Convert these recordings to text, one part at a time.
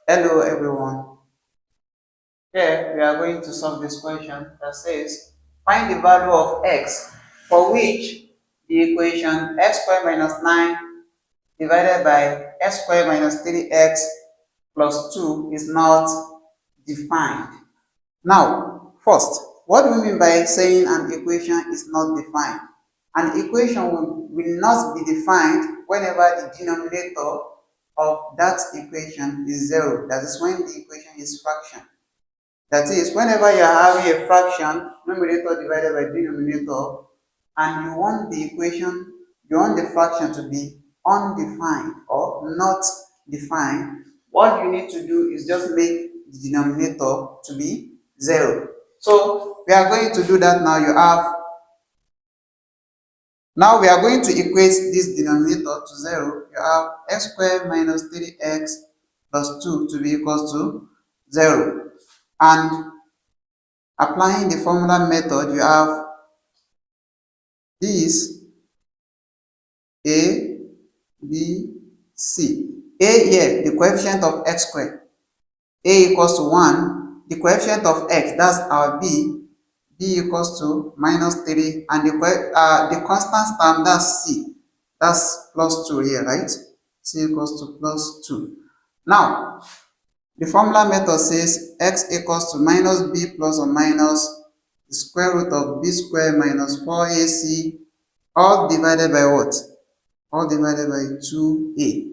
Hello everyone. Here we are going to solve this question that says find the value of x for which the equation x squared minus 9 divided by x squared minus 3x plus 2 is not defined. Now, first, what do we mean by saying an equation is not defined? An equation will not be defined whenever the denominator of that equation is 0. That is when the equation is fraction. That is, whenever you are having a fraction, numerator divided by denominator, and you want the fraction to be undefined or not defined, what you need to do is just make the denominator to be 0. So we are going to do that now. Now we are going to equate this denominator to 0. You have x squared minus 3x plus 2 to be equals to 0. And applying the formula method, you have this a, b, c. A here, the coefficient of x squared. A equals to 1. The coefficient of x, that's our b. B equals to minus 3. And the constant term, that's c. That's plus 2 here, right? C equals to plus 2. Now, the formula method says x equals to minus b plus or minus the square root of b squared minus 4ac, all divided by what? All divided by 2a.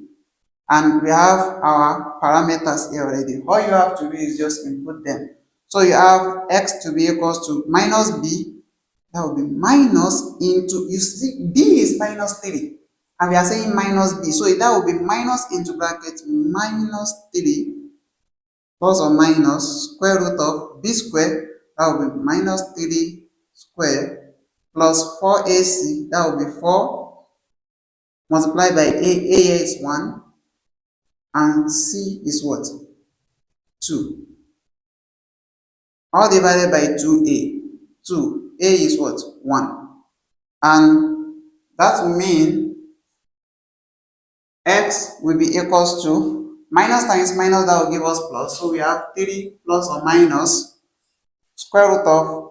And we have our parameters here already. All you have to do is just input them. So you have x to be equals to minus b. That will be minus into, you see, b is minus 3. And we are saying minus b. So that will be minus into bracket minus 3 plus or minus square root of b squared. That will be minus 3 squared plus 4ac. That will be 4 multiplied by a is 1. And c is what? 2. All divided by 2a. 2. A is what? 1. And that will mean x will be equals to minus times minus, that will give us plus. So we have 3 plus or minus square root of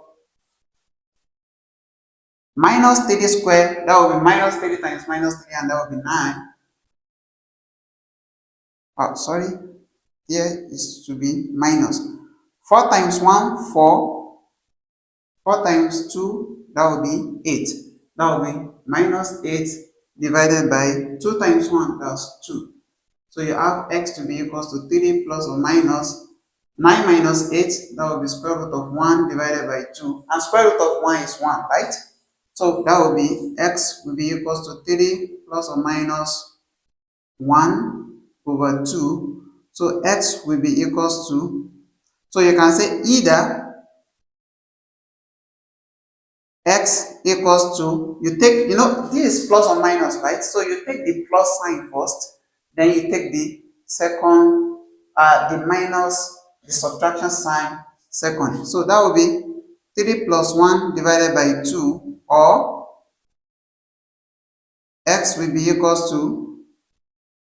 minus 3 squared. That will be minus 3 times minus 3, and that will be 9. Oh, sorry. Here is to be minus 4 times 1, 4. 4 times 2, that will be 8. That will be minus 8 divided by 2 times 1, that's 2. So you have x to be equals to 3 plus or minus 9 minus 8, that will be square root of 1 divided by 2. And square root of 1 is 1, right? So that will be x will be equals to 3 plus or minus 1 over 2. So x will be equals to, so you can say either x equals to, you take, this is plus or minus, right? So you take the plus sign first, then you take the second, the minus, the subtraction sign second. So that will be 3 plus 1 divided by 2, or x will be equals to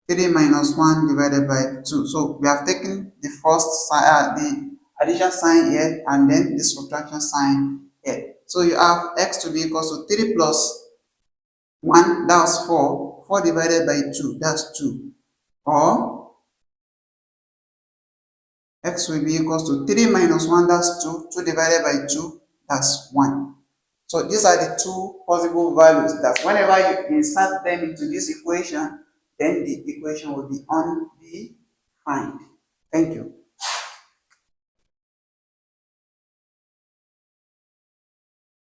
3 minus 1 divided by 2. So we have taken the first sign, the addition sign here, and then the subtraction sign here. So you have x to be equals to 3 plus 1, that's 4. 4 divided by 2, that's 2. Or x will be equals to 3 minus 1, that's 2. 2 divided by 2, that's 1. So these are the two possible values that whenever you insert them into this equation, then the equation will be undefined. Thank you.